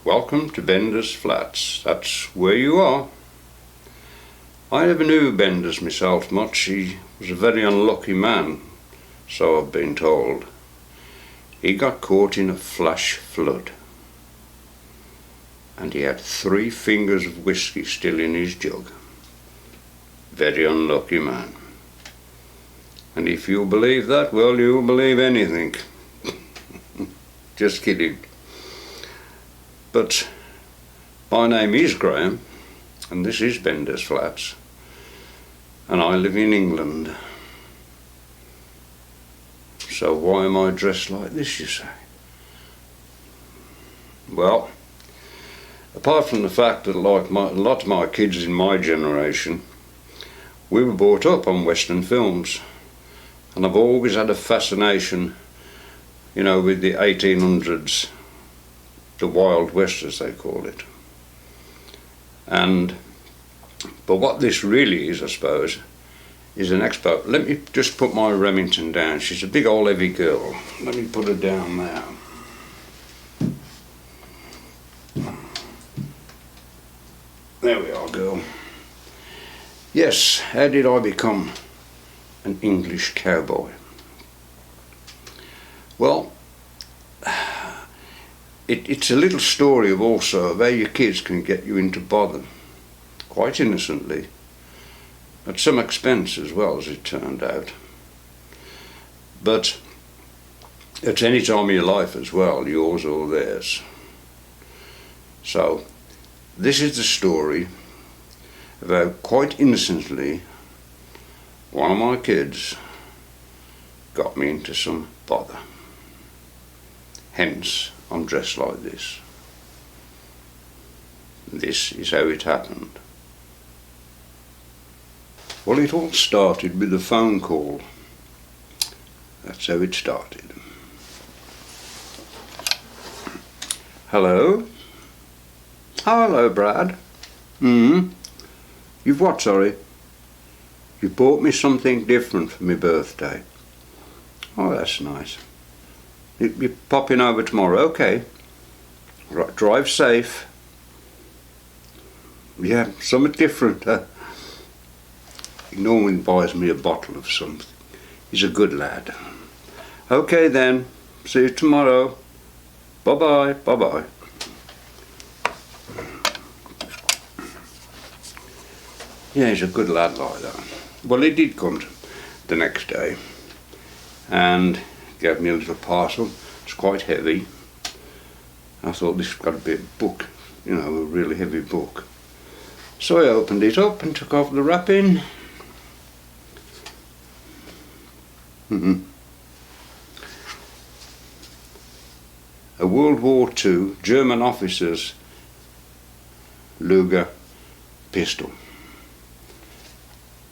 Welcome to Bender's Flats. That's where you are. I never knew Bender's myself much. He was a very unlucky man, so I've been told. He got caught in a flash flood, and he had 3 fingers of whiskey still in his jug. Very unlucky man. And if you believe that, well, you'll believe anything. Just kidding. But my name is Graham, and this is Bender's Flats, and I live in England. So why am I dressed like this, you say? Well, apart from the fact that like a lot of my kids in my generation, we were brought up on Western films, and I've always had a fascination, you know, with the 1800s, the Wild West as they call it. But what this really is, I suppose, is an expo. Let me just put my Remington down. She's a big old heavy girl. Let me put her down there. There we are, girl. Yes, how did I become an English cowboy? Well, it's a little story of also of how your kids can get you into bother, quite innocently, at some expense as well, as it turned out. But at any time of your life as well, yours or theirs. So this is the story of how quite innocently one of my kids got me into some bother. Hence, I'm dressed like this. This is how it happened. Well, it all started with a phone call. That's how it started. Hello? Oh, hello, Brad. You've what, sorry? You bought me something different for my birthday. Oh, that's nice. You're popping over tomorrow, okay. Right, drive safe. Yeah, something different. He normally buys me a bottle of something. He's a good lad. Okay then, see you tomorrow. Bye-bye, bye-bye. Yeah, he's a good lad like that. Well, he did come the next day and gave me a little parcel. It's quite heavy. I thought this has got to be a book, you know, a really heavy book. So I opened it up and took off the wrapping. A World War II German officer's Luger pistol.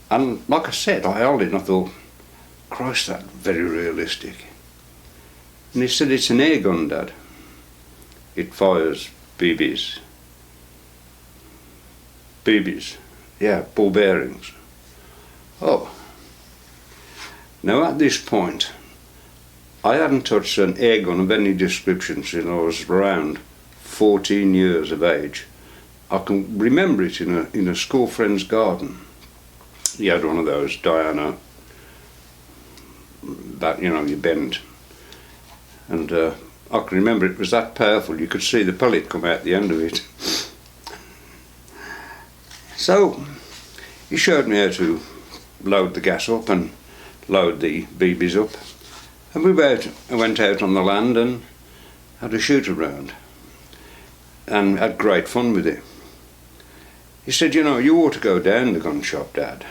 And like I said, I held it and I thought, Christ, that's very realistic. And he said, it's an air gun, Dad. It fires BBs. BBs, yeah, ball bearings. Oh. Now at this point, I hadn't touched an air gun of any description since I was around 14 years of age. I can remember it in a school friend's garden. He had one of those Diana, that, you know, you bend. And I can remember it was that powerful, you could see the pellet come out the end of it. So he showed me how to load the gas up and load the BBs up. And we went out on the land and had a shoot around and had great fun with it. He said, you know, you ought to go down the gun shop, Dad.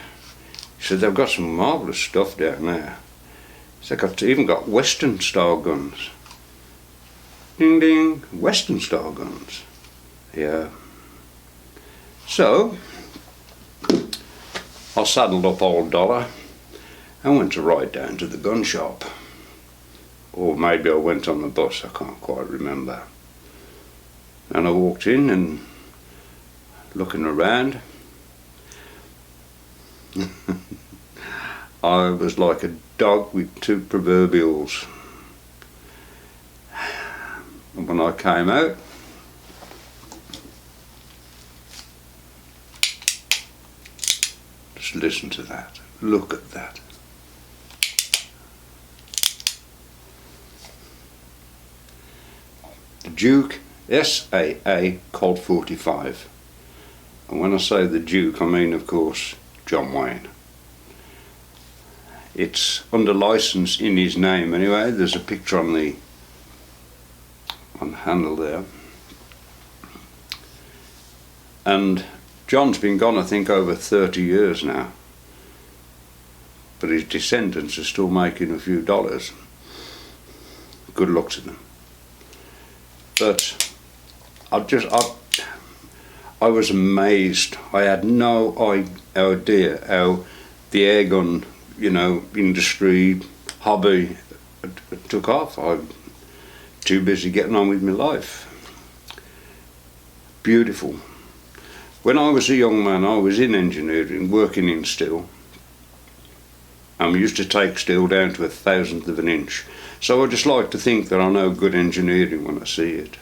He said, they've got some marvellous stuff down there. He said, they've even got Western style guns. Ding ding, Western style guns. Yeah. So I saddled up old Dollar and went to ride down to the gun shop. Or maybe I went on the bus, I can't quite remember. And I walked in and looking around, I was like a dog with two proverbials. And when I came out, just listen to that, look at that. The Duke SAA Colt 45. And when I say the Duke, I mean, of course, John Wayne. It's under license in his name anyway. There's a picture on the handle there. And John's been gone, I think, over 30 years now. But his descendants are still making a few dollars. Good luck to them. But I was amazed. I had no idea how the airgun, you know, industry, hobby took off. I'm too busy getting on with my life. Beautiful. When I was a young man, I was in engineering, working in steel. And we used to take steel down to 1/1000th of an inch. So I just like to think that I know good engineering when I see it.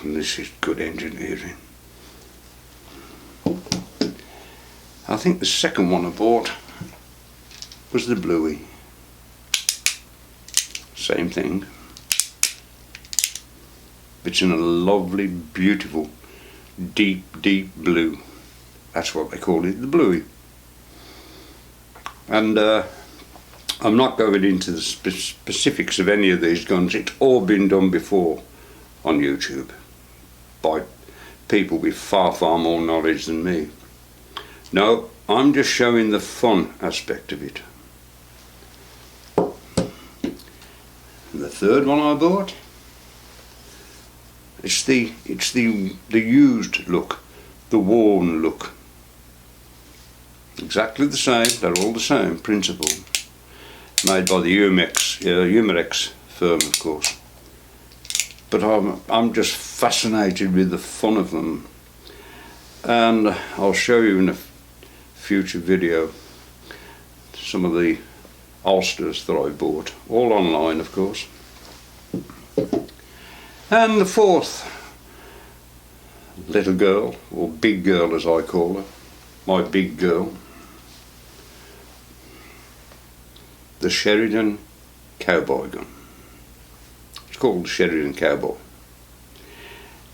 And this is good engineering. I think the second one I bought was the Bluey. Same thing. It's in a lovely, beautiful, deep, deep blue. That's what they call it, the Bluey. And I'm not going into the specifics of any of these guns. It's all been done before on YouTube by people with far, far more knowledge than me. No, I'm just showing the fun aspect of it. And the third one I bought, it's the used look, the worn look. Exactly the same, they're all the same principle. Made by the Umarex firm, of course. But I'm just fascinated with the fun of them. And I'll show you in a future video some of the holsters that I bought, all online, of course. And the fourth little girl, or big girl as I call her, my big girl, the Sheridan cowboy gun. It's called the Sheridan Cowboy.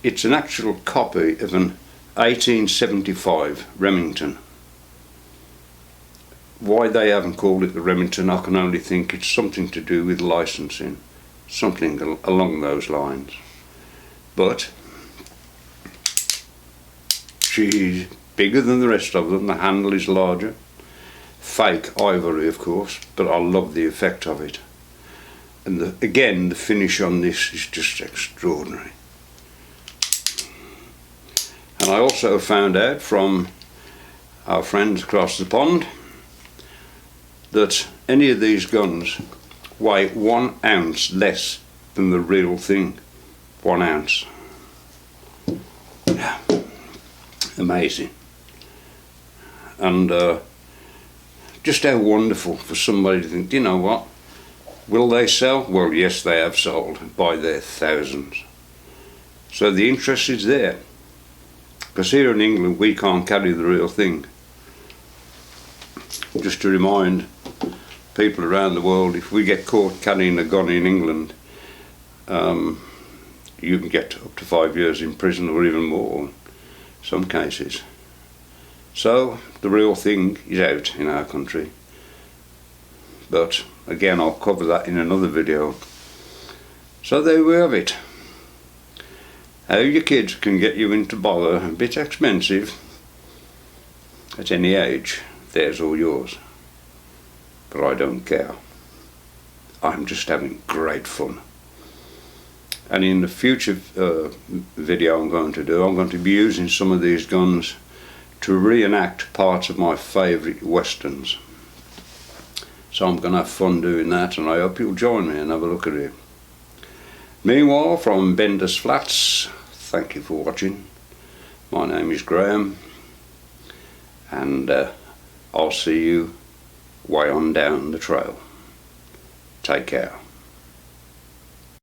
It's an actual copy of an 1875 Remington. Why they haven't called it the Remington, I can only think it's something to do with licensing, something along those lines. But she's bigger than the rest of them, the handle is larger. Fake ivory, of course, but I love the effect of it. And again, the finish on this is just extraordinary. And I also found out from our friends across the pond that any of these guns weigh 1 ounce less than the real thing. 1 ounce. Yeah. Amazing. And just how wonderful for somebody to think, you know what, will they sell? Well, yes, they have sold by their thousands. So the interest is there. Because here in England we can't carry the real thing. Just to remind people around the world, if we get caught carrying a gun in England, you can get up to 5 years in prison or even more in some cases. So the real thing is out in our country. But again, I'll cover that in another video. So there we have it. How your kids can get you into bother, a bit expensive at any age, theirs or yours. But I don't care. I'm just having great fun. And in the future video I'm going to be using some of these guns to reenact parts of my favourite westerns. So I'm going to have fun doing that, and I hope you'll join me and have a look at it. Meanwhile, from Bender's Flats, thank you for watching. My name is Graham, and I'll see you way on down the trail. Take care.